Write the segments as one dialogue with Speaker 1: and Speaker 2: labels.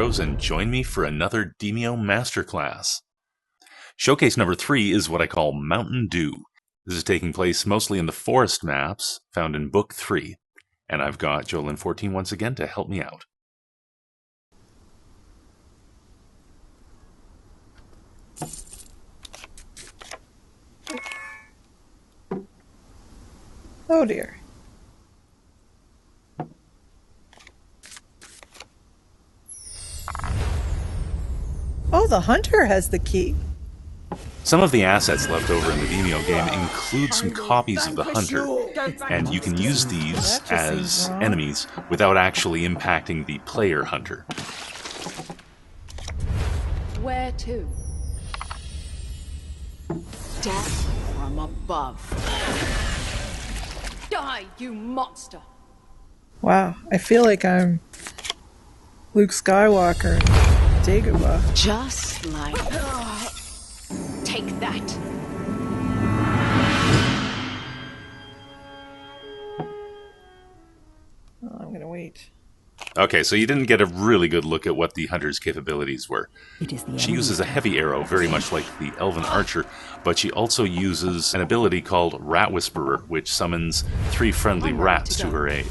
Speaker 1: heroes and join me for another Demeo Masterclass. Showcase number 3 is what I call Mountain Dew. This is taking place mostly in the forest maps found in Book 3, and I've got Jolyn14 once again to help me out.
Speaker 2: Oh dear. Oh, the hunter has the key.
Speaker 1: Some of the assets left over in the Demeo game include some copies of the hunter, and you can use these as enemies without actually impacting the player hunter.
Speaker 3: Where to? Death from above. Die, you monster!
Speaker 2: Wow, I feel like I'm Luke Skywalker in Dagobah.
Speaker 3: Just like... Take that!
Speaker 2: Oh, I'm gonna wait.
Speaker 1: Okay, so you didn't get a really good look at what the hunter's capabilities were. She uses a heavy arrow, very much like the elven archer, but she also uses an ability called Rat Whisperer, which summons 3 friendly rats to her aid.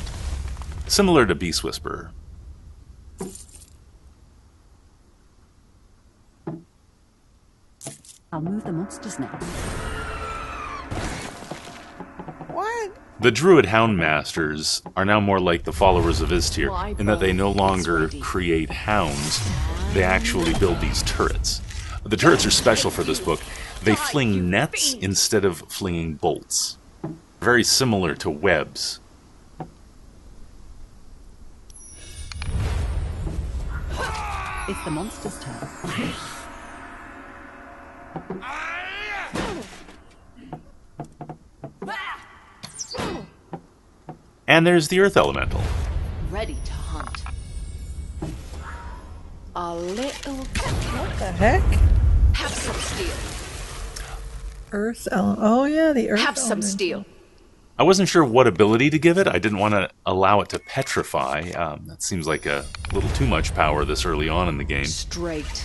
Speaker 1: Similar to Beast Whisperer.
Speaker 4: I'll move the monsters now.
Speaker 2: What?
Speaker 1: The Druid Houndmasters are now more like the followers of Istir, in that they no longer create hounds, they actually build these turrets. The turrets are special for this book. They fling nets instead of flinging bolts. Very similar to webs.
Speaker 4: It's the monster's turn.
Speaker 1: And there's the Earth Elemental.
Speaker 3: Ready to hunt. A little...
Speaker 2: What the heck?
Speaker 3: Have some steel.
Speaker 2: Earth element. Oh yeah, the earth
Speaker 3: Have some
Speaker 2: elemental.
Speaker 3: steel.
Speaker 1: I wasn't sure what ability to give it. I didn't want to allow it to petrify. That seems like a little too much power this early on in the game.
Speaker 3: Straight.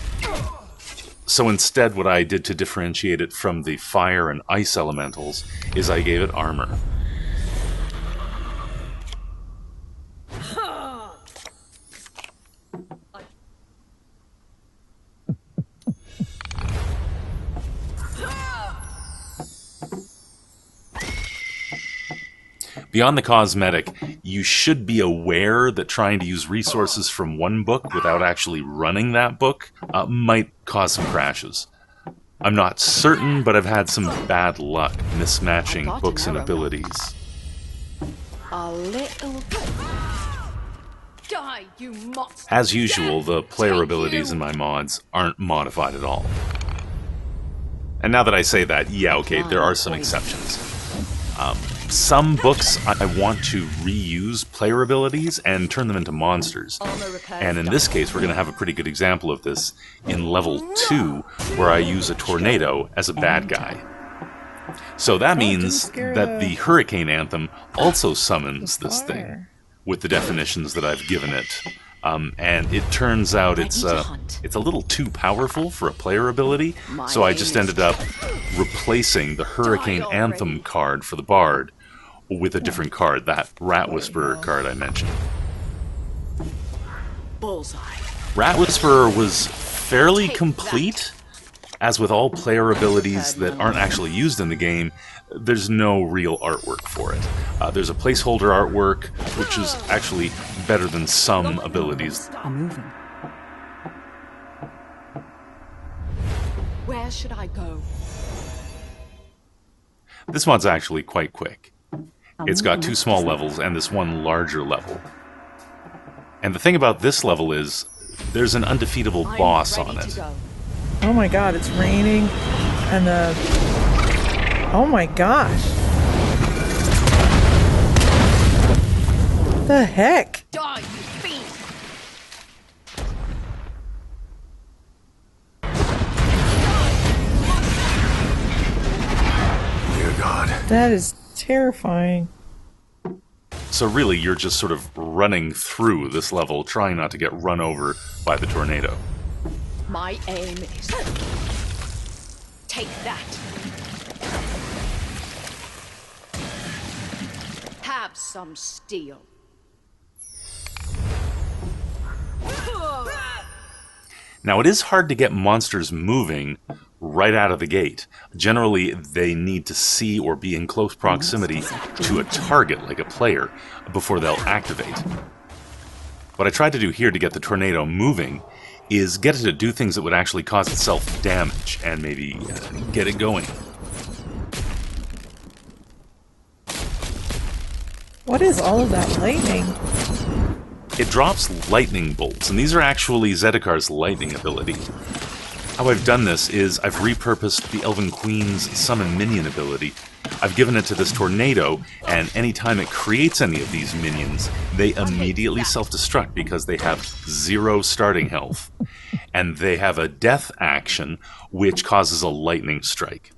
Speaker 1: So instead, what I did to differentiate it from the fire and ice elementals is I gave it armor. Beyond the cosmetic, you should be aware that trying to use resources from one book without actually running that book might cause some crashes. I'm not certain, but I've had some bad luck mismatching books and abilities.
Speaker 3: A little... Die, you monster!
Speaker 1: As usual, the player abilities in my mods aren't modified at all. And now that I say that, yeah, okay, there are some exceptions. Some books I want to reuse player abilities and turn them into monsters. And in this case, we're going to have a pretty good example of this in level 2, where I use a tornado as a bad guy. So that means that the Hurricane Anthem also summons this thing, with the definitions that I've given it. And it turns out it's a little too powerful for a player ability, so I just ended up replacing the Hurricane Anthem card for the Bard with a different card, that Rat Whisperer card I mentioned.
Speaker 3: Bullseye.
Speaker 1: Rat Whisperer was fairly complete. As with all player abilities that aren't actually used in the game, there's no real artwork for it. There's a placeholder artwork, which is actually better than some abilities.
Speaker 4: I'm moving.
Speaker 3: Where should I go?
Speaker 1: This mod's actually quite quick. It's got 2 small levels and this one larger level. And the thing about this level is, there's an undefeatable boss on it.
Speaker 2: Oh my god, it's raining, and the... Oh my gosh. The heck?
Speaker 3: Die, you fiend!
Speaker 1: Dear God.
Speaker 2: That is terrifying.
Speaker 1: So really, you're just sort of running through this level, trying not to get run over by the tornado.
Speaker 3: My aim is... Take that. Have some steel.
Speaker 1: Now, it is hard to get monsters moving right out of the gate. Generally, they need to see or be in close proximity to a target, like a player, before they'll activate. What I tried to do here to get the tornado moving is get it to do things that would actually cause itself damage, and maybe get it going.
Speaker 2: What is all of that lightning?
Speaker 1: It drops lightning bolts, and these are actually Zedekar's lightning ability. How I've done this is I've repurposed the Elven Queen's summon minion ability. I've given it to this tornado, and anytime it creates any of these minions, they immediately self-destruct because they have 0 starting health. And they have a death action, which causes a lightning strike.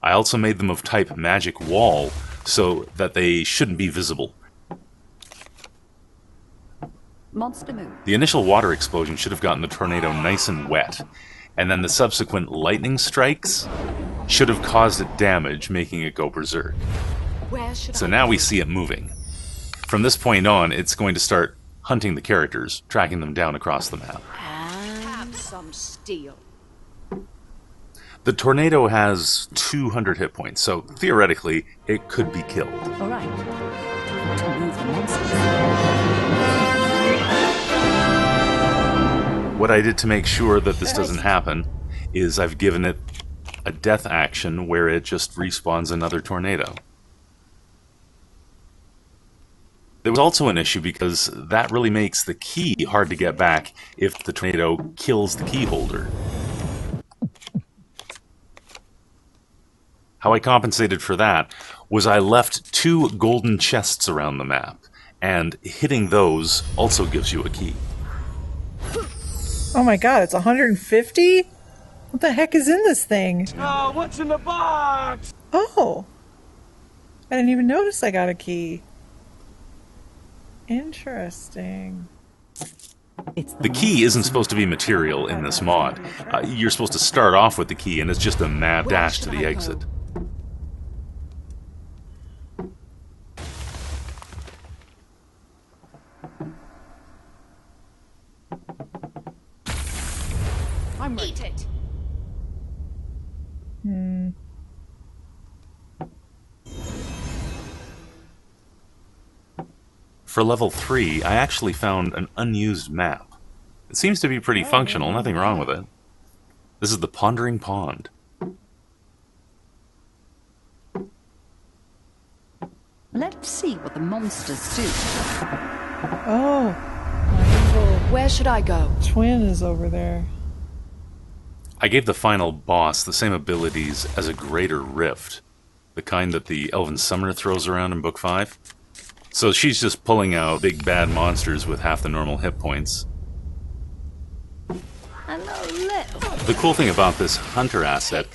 Speaker 1: I also made them of type Magic Wall, so that they shouldn't be visible.
Speaker 4: Monster move.
Speaker 1: The initial water explosion should have gotten the tornado nice and wet, and then the subsequent lightning strikes should have caused it damage, making it go berserk.
Speaker 3: Where should
Speaker 1: So
Speaker 3: I
Speaker 1: now
Speaker 3: go?
Speaker 1: we see it moving. From this point on, it's going to start hunting the characters, tracking them down across the map.
Speaker 3: Have some steel.
Speaker 1: The tornado has 200 hit points, so theoretically, it could be killed.
Speaker 4: All right. To move the monsters.
Speaker 1: What I did to make sure that this doesn't happen is I've given it a death action where it just respawns another tornado. There was also an issue because that really makes the key hard to get back if the tornado kills the key holder. How I compensated for that was I left 2 golden chests around the map, and hitting those also gives you a key.
Speaker 2: Oh my god, it's 150? What the heck is in this thing?
Speaker 5: Oh, what's in the box?
Speaker 2: Oh. I didn't even notice I got a key. Interesting.
Speaker 4: It's
Speaker 1: The key isn't supposed to be material in this mod. You're supposed to start off with the key, and it's just a mad dash to the exit.
Speaker 3: I'm ready. Eat it.
Speaker 1: For level 3, I actually found an unused map. It seems to be pretty functional, nothing wrong with it. This is the Pondering Pond.
Speaker 4: Let's see what the monsters do.
Speaker 2: Oh. My evil
Speaker 3: Where should I go?
Speaker 2: twin is over there.
Speaker 1: I gave the final boss the same abilities as a Greater Rift, the kind that the Elven Summoner throws around in Book 5. So she's just pulling out big bad monsters with half the normal hit points. The cool thing about this Hunter asset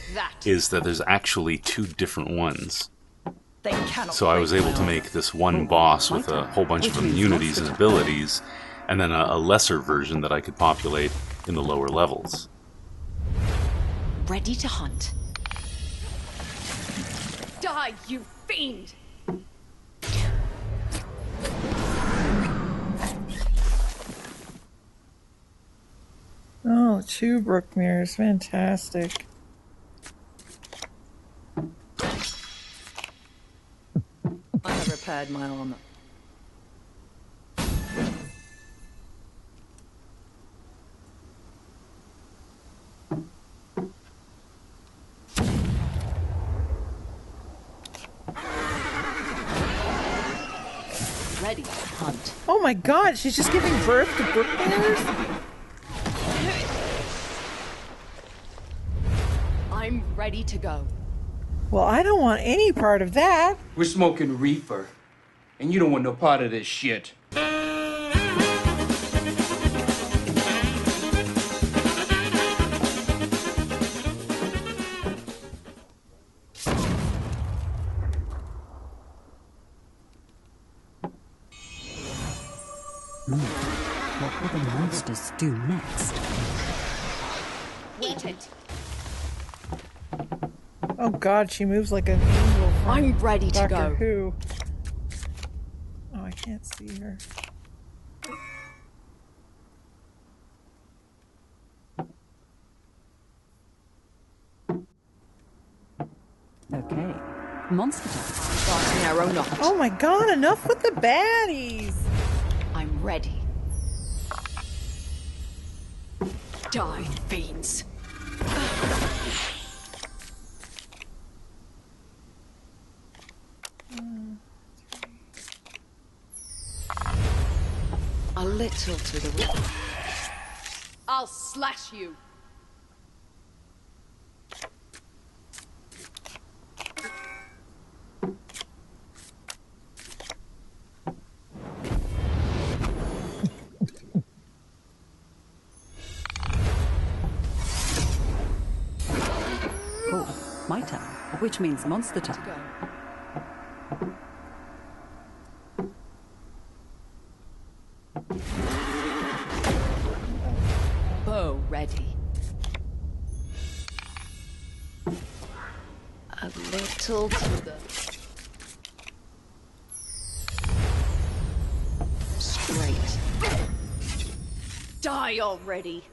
Speaker 1: is that there's actually 2 different ones.
Speaker 3: They cannot.
Speaker 1: So I was able to make this one boss with a whole bunch of immunities and abilities, and then a lesser version that I could populate in the lower levels.
Speaker 3: Ready to hunt. Die, you fiend!
Speaker 2: Oh, 2 brook mirrors. Fantastic.
Speaker 3: I have repaired my armor. Ready to hunt.
Speaker 2: Oh my god, she's just giving birth to brook mirrors?
Speaker 3: I'm ready to go.
Speaker 2: Well, I don't want any part of that.
Speaker 5: We're smoking reefer, and you don't want no part of this shit.
Speaker 4: the monsters do next.
Speaker 3: Eat it.
Speaker 2: Oh god, she moves like an angel from
Speaker 3: I'm ready to
Speaker 2: Doctor
Speaker 3: go.
Speaker 2: Who. Oh, I can't see her.
Speaker 4: Okay. Monster time.
Speaker 3: Got an arrow knocked.
Speaker 2: Oh my god, enough with the baddies!
Speaker 3: I'm ready. Die, fiends. A little to the right. I'll slash you.
Speaker 4: Cool. My turn. Which means monster
Speaker 3: To
Speaker 4: time.
Speaker 3: go. Bow ready. A little to the straight. Die already.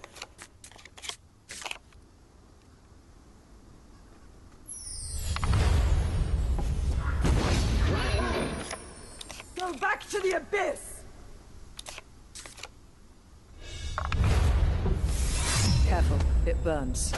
Speaker 6: Go back to the abyss!
Speaker 3: Careful, it burns.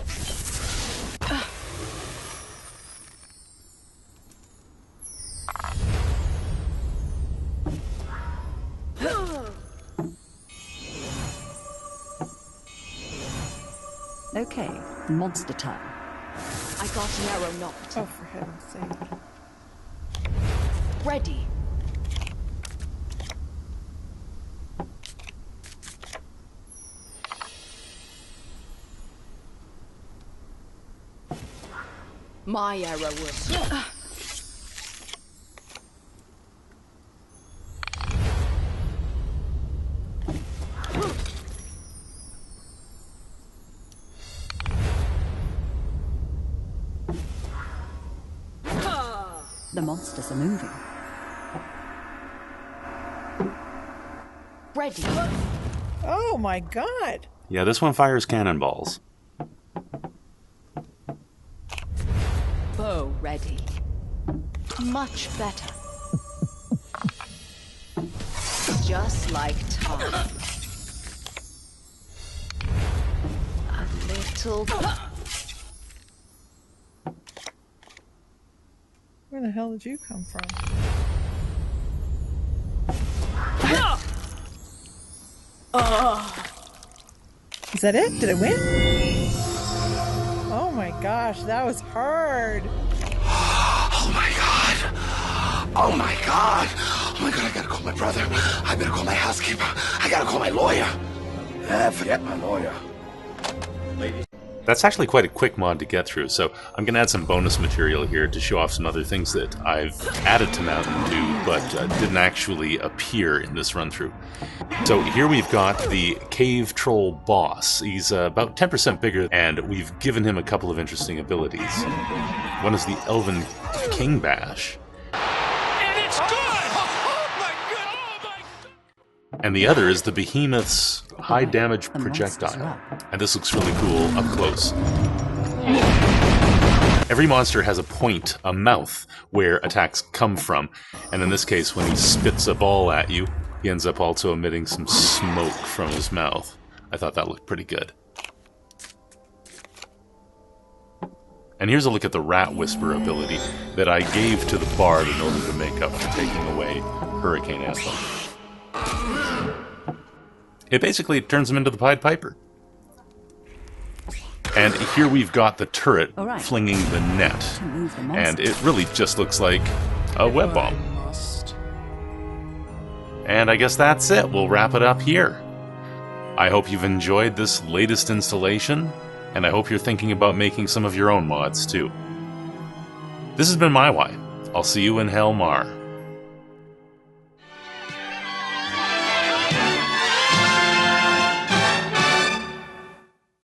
Speaker 4: Okay, monster time.
Speaker 3: I got an arrow knocked.
Speaker 2: Oh, for heaven's sake.
Speaker 3: Ready. My arrow will.
Speaker 4: The monsters are moving.
Speaker 3: Ready.
Speaker 2: Oh my god!
Speaker 1: Yeah, this one fires cannonballs.
Speaker 3: Bow ready. Much better. Just like time. A little.
Speaker 2: Where the hell did you come from? Is that it? Did I win? Oh my gosh, that was hard.
Speaker 7: Oh my god! Oh my god! Oh my god, I gotta call my brother. I better call my housekeeper. I gotta call my lawyer. Forget my lawyer.
Speaker 1: That's actually quite a quick mod to get through, so I'm going to add some bonus material here to show off some other things that I've added to Mountain Dew, but didn't actually appear in this run-through. So here we've got the Cave Troll boss. He's about 10% bigger, and we've given him a couple of interesting abilities. One is the Elven King Bash.
Speaker 8: And it's good! Oh my god! Oh my god!
Speaker 1: And the other is the Behemoth's high damage
Speaker 4: The monsters
Speaker 1: projectile.
Speaker 4: are up.
Speaker 1: And this looks really cool up close. Every monster has a point, a mouth, where attacks come from. And in this case, when he spits a ball at you, he ends up also emitting some smoke from his mouth. I thought that looked pretty good. And here's a look at the Rat Whisper ability that I gave to the Bard in order to make up for taking away Hurricane Anthem. It basically turns him into the Pied Piper. And here we've got the turret
Speaker 4: All right.
Speaker 1: flinging the net.
Speaker 4: To move the monsters.
Speaker 1: And it really just looks like a web bomb. And I guess that's it. We'll wrap it up here. I hope you've enjoyed this latest installation, and I hope you're thinking about making some of your own mods too. This has been my Why. I'll see you in Hellmar.